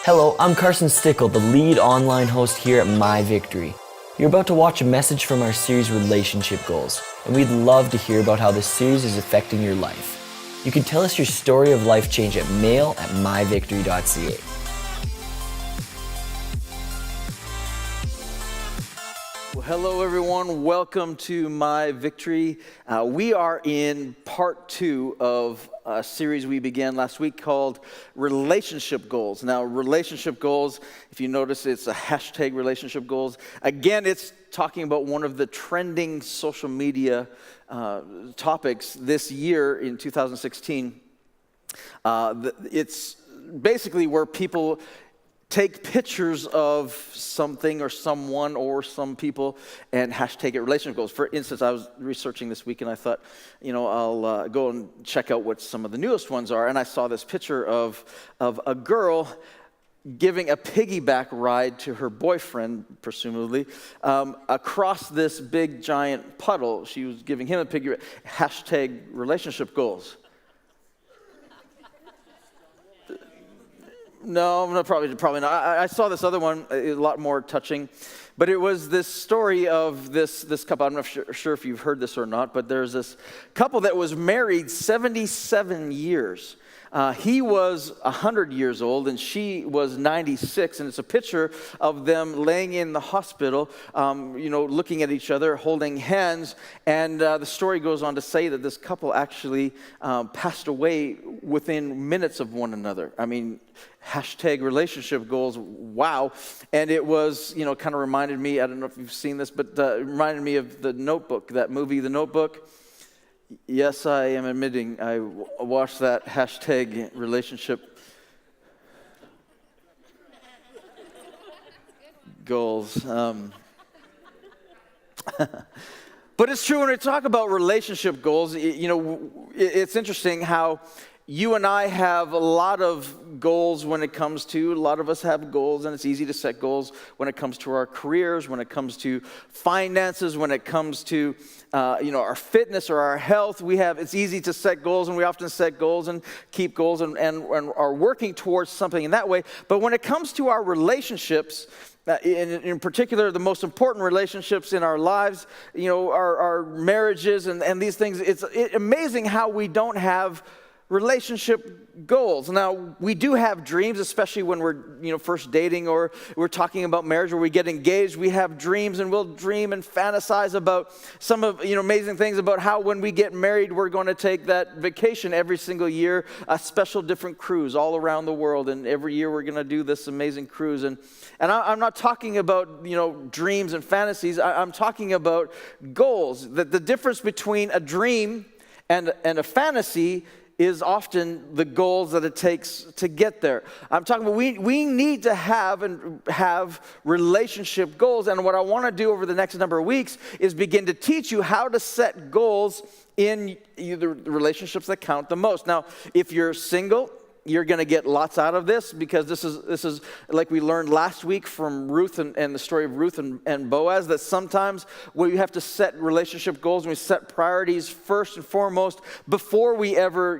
Hello, I'm Carson Stickle, the lead online host here at My Victory. You're about to watch a message from our series Relationship Goals, and we'd love to hear about how this series is affecting your life. You can tell us your story of life change at mail@myvictory.ca. Well, hello everyone, welcome to My Victory. We are in part 2 of a series we began last week called Relationship Goals. Now, relationship goals, if you notice, it's a hashtag relationship goals. Again, it's talking about one of the trending social media topics this year in 2016. It's basically where people take pictures of something or someone or some people and hashtag it relationship goals. For instance, I was researching this week and I thought, I'll go and check out what some of the newest ones are. And I saw this picture of a girl giving a piggyback ride to her boyfriend, presumably, across this big giant puddle. She was giving him a piggyback, hashtag relationship goals. No, probably not. I saw this other one, a lot more touching, but it was this story of this couple. I'm not sure if you've heard this or not, but there's this couple that was married 77 years. He was 100 years old and she was 96, and it's a picture of them laying in the hospital, looking at each other, holding hands, and the story goes on to say that this couple actually passed away within minutes of one another. I mean, hashtag relationship goals, wow. And it was, kind of reminded me, I don't know if you've seen this, but it reminded me of The Notebook, that movie, The Notebook. Yes, I am admitting I watched that hashtag relationship goals. But it's true when we talk about relationship goals, it's interesting how you and I have a lot of goals when it comes to, a lot of us have goals, and it's easy to set goals when it comes to our careers, when it comes to finances, when it comes to, our fitness or our health. It's easy to set goals, and we often set goals and keep goals and are working towards something in that way. But when it comes to our relationships, in particular, the most important relationships in our lives, our marriages and these things, it's amazing how we don't have relationship goals. Now, we do have dreams, especially when we're, first dating or we're talking about marriage or we get engaged. We have dreams and we'll dream and fantasize about some of, amazing things about how when we get married, we're going to take that vacation every single year, a special different cruise all around the world. And every year we're going to do this amazing cruise. And I'm not talking about, dreams and fantasies. I'm talking about goals. The difference between a dream and a fantasy is often the goals that it takes to get there. I'm talking about we need to have relationship goals. And what I want to do over the next number of weeks is begin to teach you how to set goals in the relationships that count the most. Now, if you're single, you're going to get lots out of this, because this is like we learned last week from Ruth and the story of Ruth and Boaz, that sometimes we have to set relationship goals and we set priorities first and foremost before we ever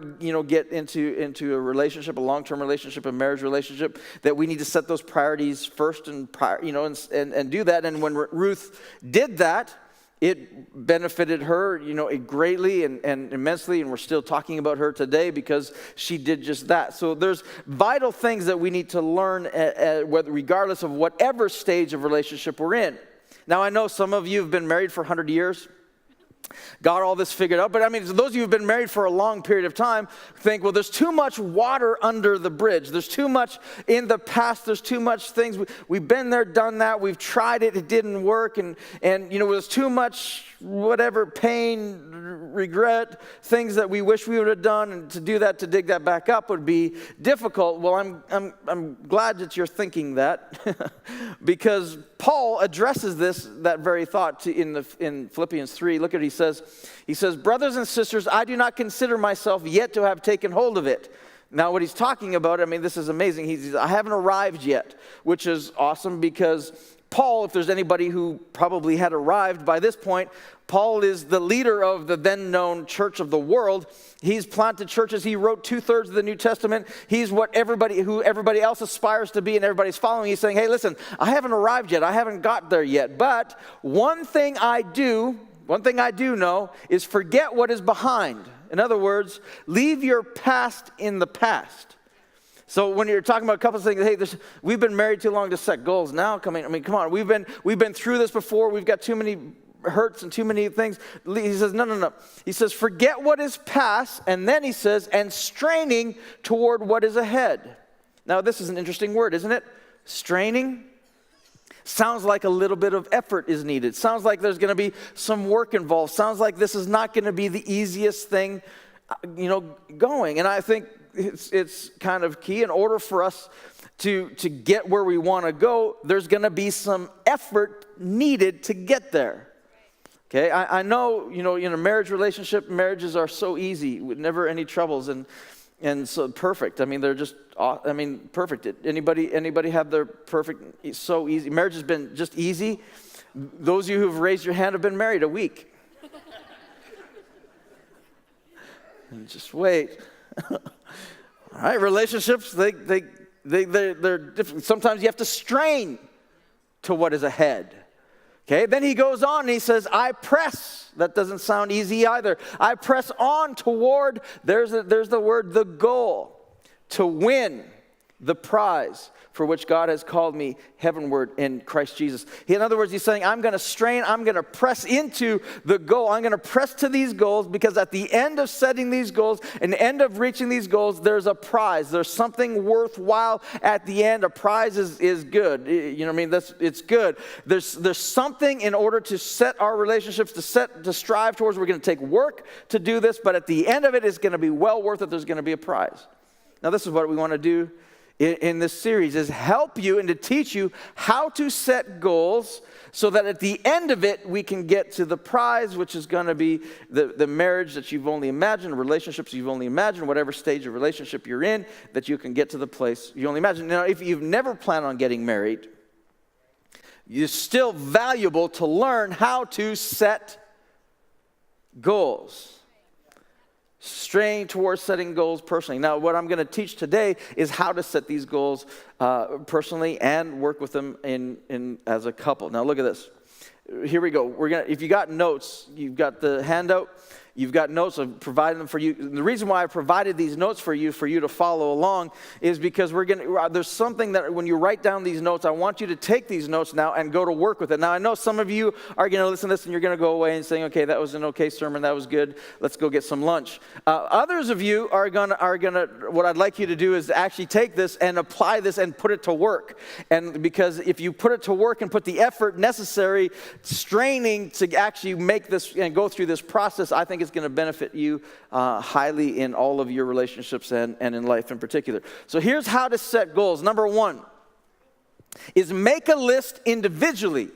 get into a relationship, a long-term relationship, a marriage relationship, that we need to set those priorities first and do that. And when Ruth did that, it benefited her, greatly and immensely, and we're still talking about her today because she did just that. So there's vital things that we need to learn, regardless of whatever stage of relationship we're in. Now, I know some of you have been married for 100 years, got all this figured out, but those of you who've been married for a long period of time think, well, there's too much water under the bridge. There's too much in the past. There's too much things. We've been there, done that. We've tried it. It didn't work. And there's too much pain, regret, things that we wish we would have done, and to do that, to dig that back up would be difficult. Well, I'm glad that you're thinking that because Paul addresses that very thought in Philippians 3. Look at what he says. He says, "Brothers and sisters, I do not consider myself yet to have taken hold of it." Now, what he's talking about, this is amazing. I haven't arrived yet, which is awesome because Paul, if there's anybody who probably had arrived by this point, Paul is the leader of the then known church of the world. He's planted churches. He wrote 2/3 of the New Testament. He's who everybody else aspires to be and everybody's following. He's saying, hey, listen, I haven't arrived yet. I haven't got there yet. But one thing I do know is forget what is behind. In other words, leave your past in the past. So when you're talking about couples saying, hey, we've been married too long to set goals now. Come on, we've been through this before. We've got too many hurts and too many things. He says, no. He says, forget what is past, and then he says, and straining toward what is ahead. Now, this is an interesting word, isn't it? Straining. Sounds like a little bit of effort is needed. Sounds like there's going to be some work involved. Sounds like this is not going to be the easiest thing, going. And I think it's kind of key. In order for us to get where we want to go, there's going to be some effort needed to get there. Okay, I know, in a marriage relationship, marriages are so easy, with never any troubles, and so perfect. I mean, they're just, perfect. Anybody have their perfect, so easy? Marriage has been just easy. Those of you who've raised your hand have been married a week. And just wait. All right, relationships, they're different. Sometimes you have to strain to what is ahead. Okay, then he goes on and he says, I press. That doesn't sound easy either. I press on toward, there's the word, the goal, to win the prize for which God has called me heavenward in Christ Jesus. In other words, he's saying, I'm going to strain, I'm going to press into the goal. I'm going to press to these goals because at the end of setting these goals and the end of reaching these goals, there's a prize. There's something worthwhile at the end. A prize is good. It's good. There's something in order to set our relationships, to strive towards. We're going to take work to do this, but at the end of it, it's going to be well worth it. There's going to be a prize. Now, this is what we want to do in this series, is help you and to teach you how to set goals so that at the end of it, we can get to the prize, which is going to be the marriage that you've only imagined, relationships you've only imagined, whatever stage of relationship you're in, that you can get to the place you only imagine. Now, if you've never planned on getting married, it's still valuable to learn how to set goals. Straying towards setting goals personally. Now, what I'm going to teach today is how to set these goals personally and work with them in as a couple. Now, look at this. Here we go. If you got notes, you've got the handout. You've got notes. I've provided them for you. And the reason why I provided these notes for you to follow along is because there's something that when you write down these notes, I want you to take these notes now and go to work with it. Now, I know some of you are going to listen to this and you're going to go away and saying, okay, that was an okay sermon. That was good. Let's go get some lunch. Others of you are going to, what I'd like you to do is actually take this and apply this and put it to work. And because if you put it to work and put the effort necessary, straining to actually make this and go through this process, I think it's going to benefit you highly in all of your relationships and in life in particular. So here's how to set goals. Number one is make a list individually.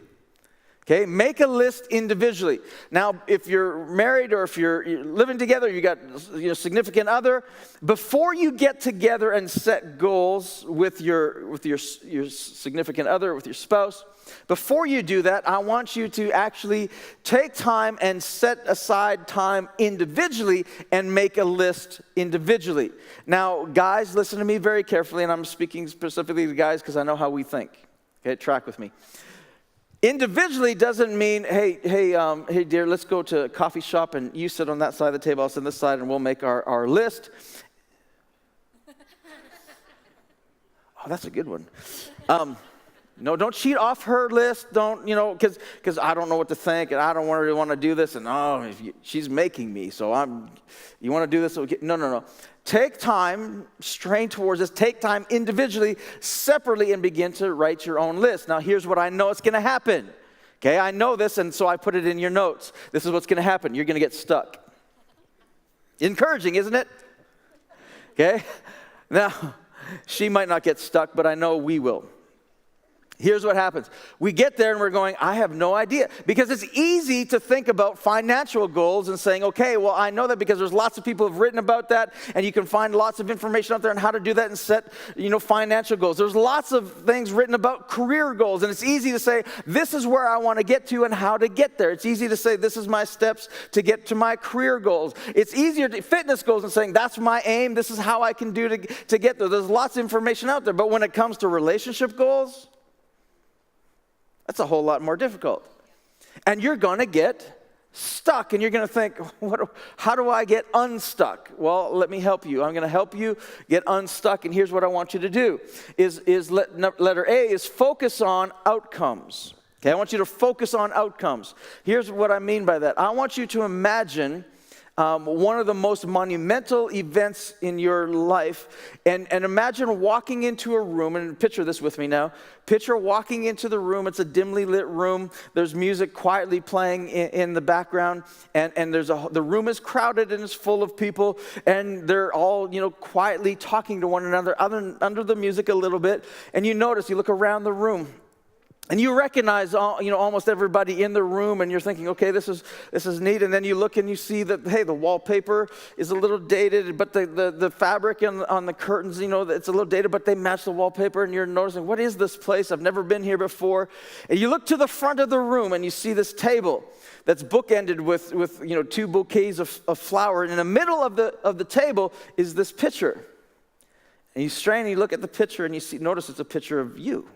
Okay, make a list individually. Now, if you're married or if you're living together, you got significant other, before you get together and set goals with your significant other, with your spouse, before you do that, I want you to actually take time and set aside time individually and make a list individually. Now, guys, listen to me very carefully, and I'm speaking specifically to guys because I know how we think. Okay, track with me. Individually doesn't mean, hey, dear, let's go to a coffee shop and you sit on that side of the table, I'll sit on this side, and we'll make our list. Oh, that's a good one. No, don't cheat off her list. Don't, because I don't know what to think, and I don't really want to do this, and she's making me, so you want to do this? No. Take time, strain towards this, take time individually, separately, and begin to write your own list. Now, here's what I know is going to happen. Okay, I know this, and so I put it in your notes. This is what's going to happen. You're going to get stuck. Encouraging, isn't it? Okay? Now, she might not get stuck, but I know we will. Here's what happens. We get there and we're going, I have no idea. Because it's easy to think about financial goals and saying, okay, well, I know that because there's lots of people who have written about that, and you can find lots of information out there on how to do that and set, financial goals. There's lots of things written about career goals, and it's easy to say, this is where I want to get to and how to get there. It's easy to say, this is my steps to get to my career goals. It's easier to fitness goals and saying, that's my aim, this is how I can do to get there. There's lots of information out there, but when it comes to relationship goals, that's a whole lot more difficult. And you're going to get stuck, and you're going to think, how do I get unstuck? Well, let me help you. I'm going to help you get unstuck, and here's what I want you to do. Letter A is focus on outcomes. Okay, I want you to focus on outcomes. Here's what I mean by that. I want you to imagine one of the most monumental events in your life, and imagine walking into a room, and picture this with me now. Picture walking into the room. It's a dimly lit room. There's music quietly playing in the background, and the room is crowded and it's full of people, and they're all quietly talking to one another under the music a little bit. And you look around the room, and you recognize almost everybody in the room, and you're thinking, okay, this is neat. And then you look and you see that, hey, the wallpaper is a little dated, but the fabric on the curtains, it's a little dated, but they match the wallpaper. And you're noticing, what is this place? I've never been here before. And you look to the front of the room and you see this table that's bookended with two bouquets of flower. And in the middle of the table is this picture. And you strain and you look at the picture and notice it's a picture of you.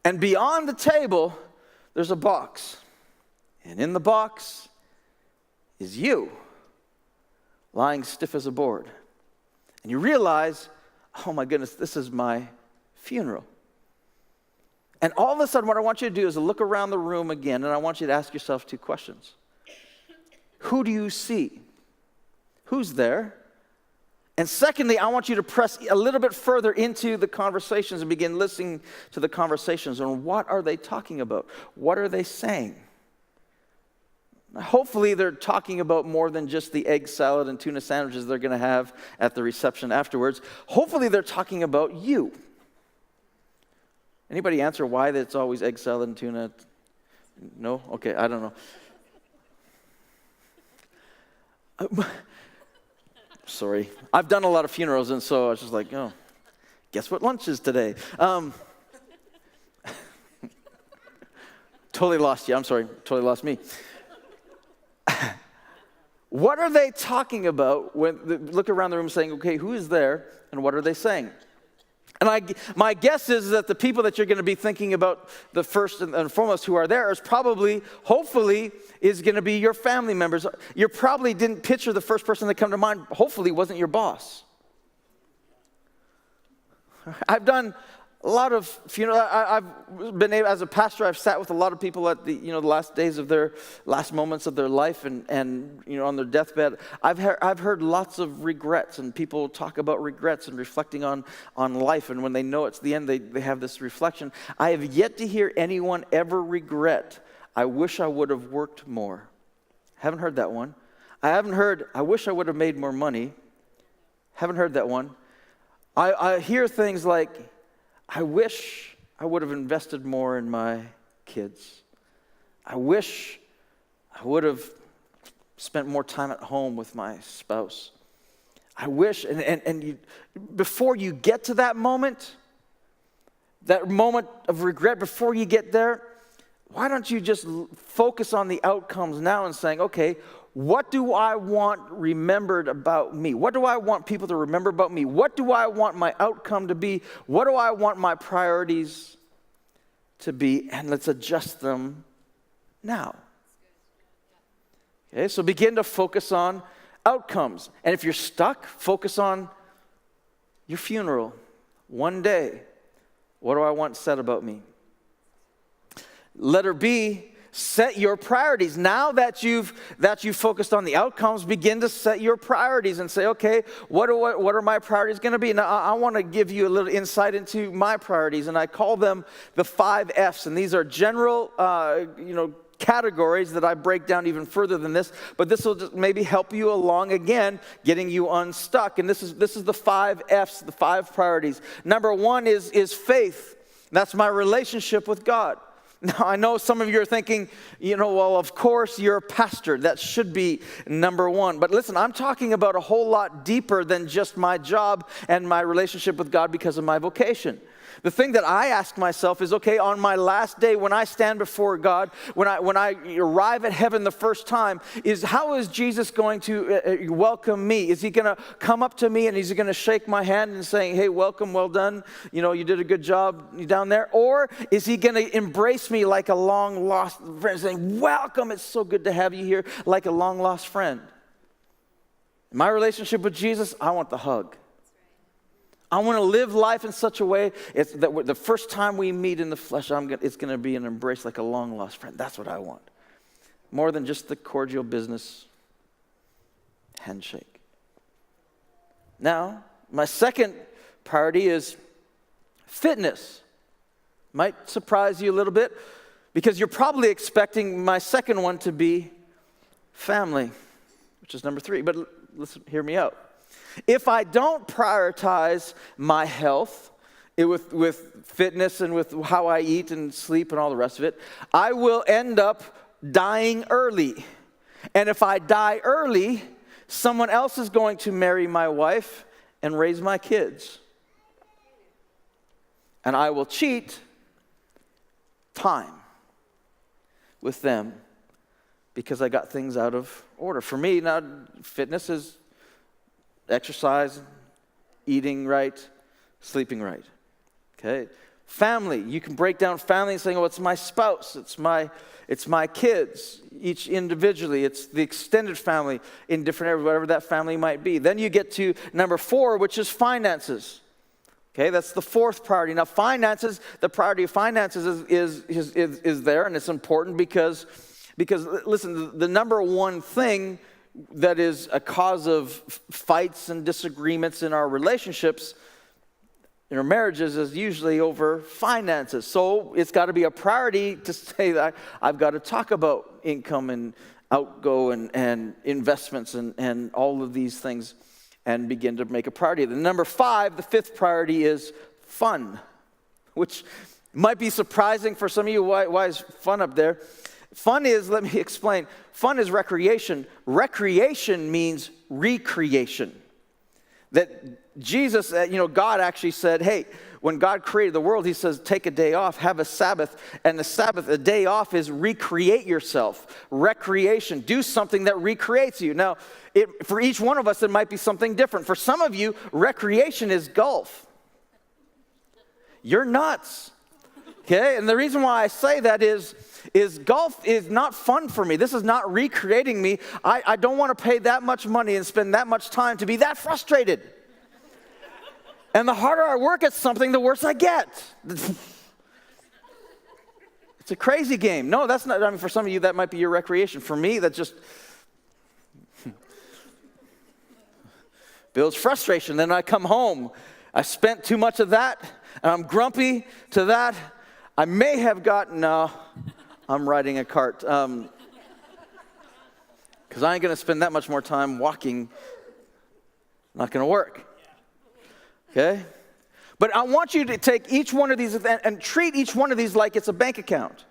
And beyond the table, there's a box. And in the box is you, lying stiff as a board. And you realize, oh my goodness, this is my funeral. And all of a sudden, what I want you to do is look around the room again, and I want you to ask yourself two questions. Who do you see? Who's there? And secondly, I want you to press a little bit further into the conversations and begin listening to the conversations. And what are they talking about? What are they saying? Hopefully, they're talking about more than just the egg salad and tuna sandwiches they're going to have at the reception afterwards. Hopefully, they're talking about you. Anybody answer why it's always egg salad and tuna? No? Okay, I don't know. Sorry. I've done a lot of funerals, and so I was just like, oh, guess what lunch is today? Totally lost you. I'm sorry. Totally lost me. What are they talking about when they look around the room saying, okay, who is there, and what are they saying? And my guess is that the people that you're going to be thinking about, the first and foremost who are there, is probably, hopefully, is going to be your family members. You probably didn't picture the first person that come to mind, hopefully, wasn't your boss. I've done a lot of funerals. I've been able, as a pastor, I've sat with a lot of people at the the last days of their last moments of their life, and on their deathbed. I've heard lots of regrets, and people talk about regrets and reflecting on life. And when they know it's the end, they have this reflection. I have yet to hear anyone ever regret, I wish I would have worked more. Haven't heard that one. I haven't heard, I wish I would have made more money. Haven't heard that one. I hear things like, I wish I would have invested more in my kids. I wish I would have spent more time at home with my spouse. I wish, before you get to that moment of regret, before you get there, why don't you just focus on the outcomes now and saying, okay, what do I want remembered about me? What do I want people to remember about me? What do I want my outcome to be? What do I want my priorities to be? And let's adjust them now. Okay, so begin to focus on outcomes. And if you're stuck, focus on your funeral. One day, what do I want said about me? Letter B, set your priorities. Now that you've focused on the outcomes, begin to set your priorities and say, okay, what are my priorities going to be? Now, I want to give you a little insight into my priorities, and I call them the 5 F's. And these are general, categories that I break down even further than this, but this will just maybe help you along again, getting you unstuck. And this is the 5 F's, the 5 priorities. Number 1 is faith. That's my relationship with God. Now, I know some of you are thinking, well, of course, you're a pastor. That should be number one. But listen, I'm talking about a whole lot deeper than just my job and my relationship with God because of my vocation. The thing that I ask myself is, okay, on my last day, when I stand before God, when I arrive at heaven the first time, how is Jesus going to welcome me? Is he going to come up to me and is he going to shake my hand and saying, hey, welcome, well done, you did a good job down there? Or is he going to embrace me like a long lost friend, saying, welcome, it's so good to have you here, like a long lost friend? My relationship with Jesus, I want the hug. I want to live life in such a way that the first time we meet in the flesh, it's going to be an embrace like a long-lost friend. That's what I want. More than just the cordial business handshake. Now, my second priority is fitness. Might surprise you a little bit because you're probably expecting my second one to be family, which is number 3. But listen, hear me out. If I don't prioritize my health with fitness and with how I eat and sleep and all the rest of it, I will end up dying early. And if I die early, someone else is going to marry my wife and raise my kids. And I will cheat time with them because I got things out of order. For me, now, fitness is exercise, eating right, sleeping right. Okay? Family, you can break down family and saying, oh, it's my spouse, it's my kids, each individually, it's the extended family in different areas, whatever that family might be. Then you get to number 4, which is finances. Okay, that's the 4th priority. Now, finances, the priority of finances is there, and it's important because listen, the number one thing that is a cause of fights and disagreements in our relationships, in our marriages, is usually over finances. So it's got to be a priority to say that I've got to talk about income and outgo and investments and all of these things and begin to make a priority. The number 5, the 5th priority is fun, which might be surprising for some of you. Why is fun up there? Fun is, let me explain, fun is recreation. Recreation means recreation. That Jesus, God actually said, hey, when God created the world, he says, take a day off, have a Sabbath. And the Sabbath, a day off is recreate yourself. Recreation, do something that recreates you. Now, for each one of us, it might be something different. For some of you, recreation is golf. You're nuts. Okay, and the reason why I say that is golf is not fun for me. This is not recreating me. I don't want to pay that much money and spend that much time to be that frustrated. And the harder I work at something, the worse I get. It's a crazy game. No, that's not, for some of you, that might be your recreation. For me, that just builds frustration. Then I come home. I spent too much of that, and I'm grumpy to that. I may have gotten, I'm riding a cart. Because I ain't going to spend that much more time walking. Not going to work. Okay? But I want you to take each one of these and treat each one of these like it's a bank account.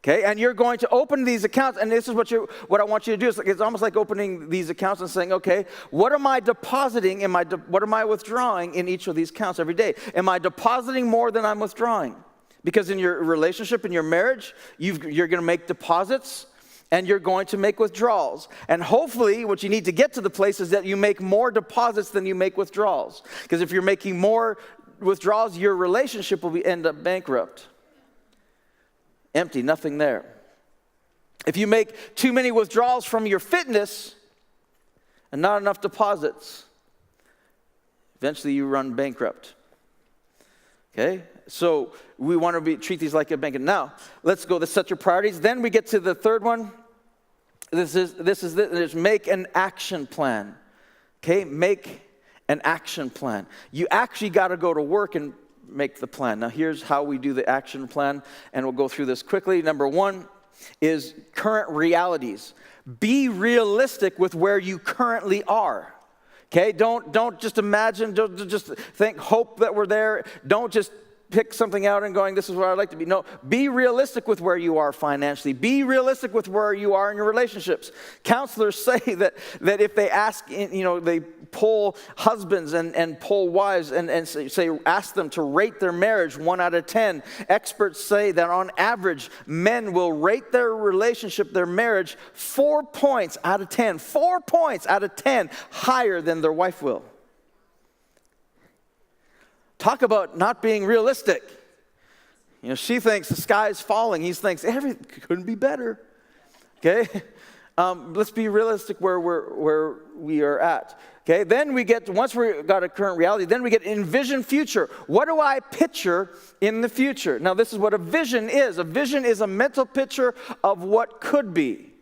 Okay? And you're going to open these accounts, and this is what I want you to do. It's almost like opening these accounts and saying, okay, what am I depositing? What am I withdrawing in each of these accounts every day? Am I depositing more than I'm withdrawing? Because in your relationship, in your marriage, you're going to make deposits and you're going to make withdrawals. And hopefully, what you need to get to the place is that you make more deposits than you make withdrawals. Because if you're making more withdrawals, your relationship will end up bankrupt. Empty, nothing there. If you make too many withdrawals from your fitness and not enough deposits, eventually you run bankrupt. Okay? So we want to treat these like a bank. Now, let's go. Let's set your priorities. Then we get to the third one. This is make an action plan. Okay? Make an action plan. You actually got to go to work and make the plan. Now, here's how we do the action plan, and we'll go through this quickly. Number 1 is current realities. Be realistic with where you currently are. Okay, don't just imagine, don't just hope that we're there. Don't just pick something out and going, this is where I'd like to be. No, be realistic with where you are financially. Be realistic with where you are in your relationships. Counselors say that if they ask, they poll husbands and poll wives and ask them to rate their marriage 1 out of 10. Experts say that on average, men will rate their relationship, their marriage, 4 points out of 10. 4 points out of 10 higher than their wife will. Talk about not being realistic. She thinks the sky is falling. He thinks everything couldn't be better. Okay? Let's be realistic where we are at. Okay? Then once we got a current reality, then we get envision future. What do I picture in the future? Now, this is what a vision is. A vision is a mental picture of what could be.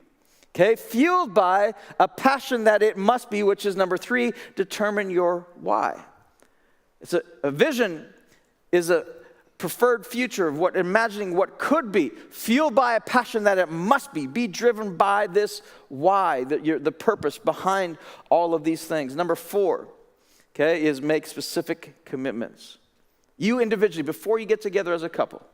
Okay? Fueled by a passion that it must be, which is number 3, determine your why. It's a vision is a preferred future of imagining what could be, fueled by a passion that it must be driven by this why, the purpose behind all of these things. Number 4, okay, is make specific commitments. You individually, before you get together as a couple,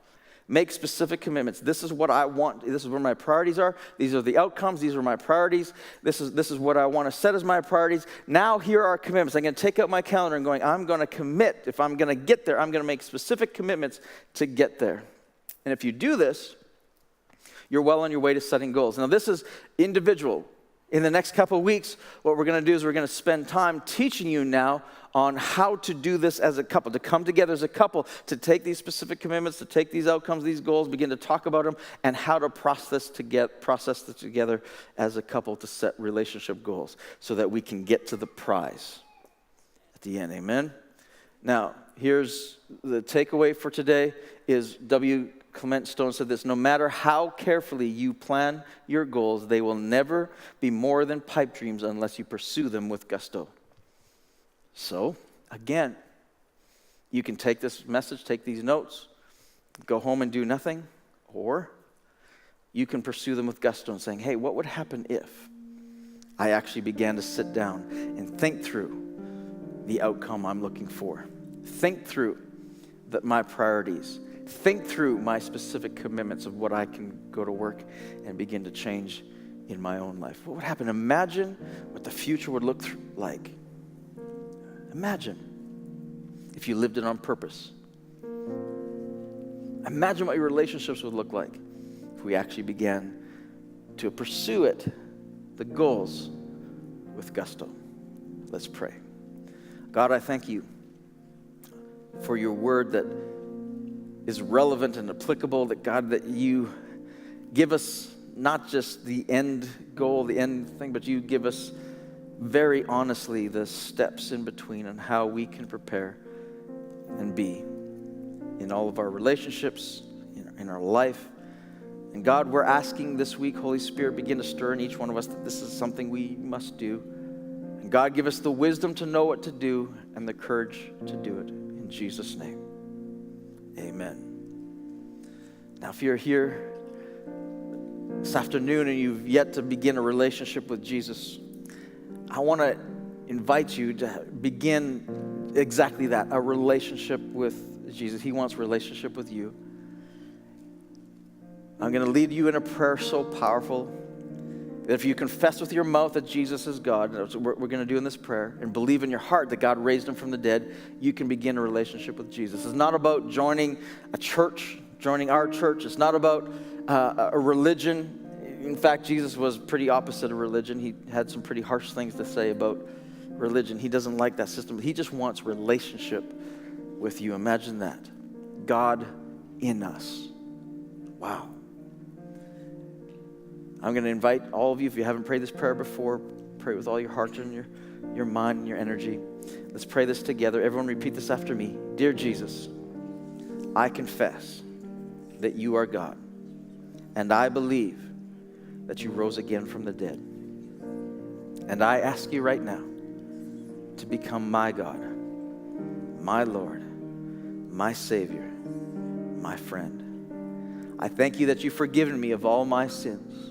make specific commitments. This is what I want. This is where my priorities are. These are the outcomes. These are my priorities. This is what I want to set as my priorities. Now here are commitments. I'm going to take out my calendar and I'm going to commit. If I'm going to get there, I'm going to make specific commitments to get there. And if you do this, you're well on your way to setting goals. Now this is individual. In the next couple of weeks, what we're going to do is we're going to spend time teaching you now on how to do this as a couple, to come together as a couple, to take these specific commitments, to take these outcomes, these goals, begin to talk about them, and how to process this together as a couple to set relationship goals so that we can get to the prize at the end. Amen? Now, here's the takeaway for today is W. Clement Stone said this: no matter how carefully you plan your goals, they will never be more than pipe dreams unless you pursue them with gusto. So, again, you can take this message, take these notes, go home and do nothing, or you can pursue them with gusto and saying, hey, what would happen if I actually began to sit down and think through the outcome I'm looking for? Think through my priorities. Think through my specific commitments of what I can go to work and begin to change in my own life. What would happen? Imagine what the future would look like. Imagine if you lived it on purpose. Imagine what your relationships would look like if we actually began to pursue the goals, with gusto. Let's pray. God, I thank you for your word that is relevant and applicable, that God, that you give us not just the end goal, the end thing, but you give us very honestly the steps in between and how we can prepare and be in all of our relationships, in our life. And God, we're asking this week, Holy Spirit, begin to stir in each one of us that this is something we must do. And God, give us the wisdom to know what to do and the courage to do it. In Jesus' name. Amen. Now, if you're here this afternoon and you've yet to begin a relationship with Jesus, I want to invite you to begin exactly that, a relationship with Jesus. He wants a relationship with you. I'm going to lead you in a prayer so powerful that if you confess with your mouth that Jesus is God, that's what we're going to do in this prayer, and believe in your heart that God raised him from the dead, you can begin a relationship with Jesus. It's not about joining a church, joining our church. It's not about a religion. In fact, Jesus was pretty opposite of religion. He had some pretty harsh things to say about religion. He doesn't like that system. He just wants relationship with you. Imagine that. God in us. Wow. I'm going to invite all of you, if you haven't prayed this prayer before, pray with all your heart and your mind and your energy. Let's pray this together. Everyone repeat this after me. Dear Jesus, I confess that you are God, and I believe that you rose again from the dead. And I ask you right now to become my God, my Lord, my Savior, my friend. I thank you that you've forgiven me of all my sins,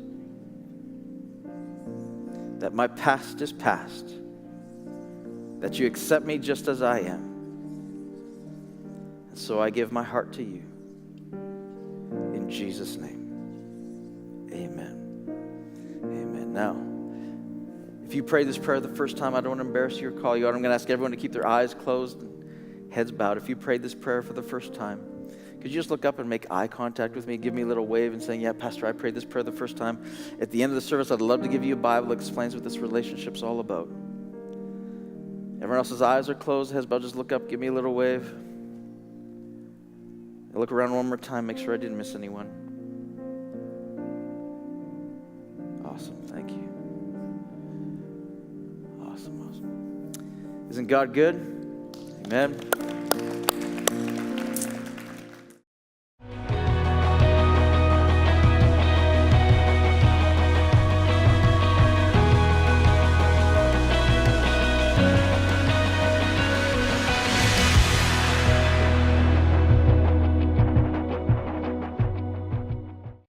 that my past is past, that you accept me just as I am. And so I give my heart to you. In Jesus' name, amen. Amen. Now, if you prayed this prayer the first time, I don't want to embarrass you or call you out. I'm going to ask everyone to keep their eyes closed and heads bowed. If you prayed this prayer for the first time, could you just look up and make eye contact with me, give me a little wave and saying, yeah, Pastor, I prayed this prayer the first time. At the end of the service, I'd love to give you a Bible that explains what this relationship's all about. Everyone else's eyes are closed, heads bowed, just look up, give me a little wave. I'll look around one more time, make sure I didn't miss anyone. Awesome, thank you. Awesome. Isn't God good? Amen.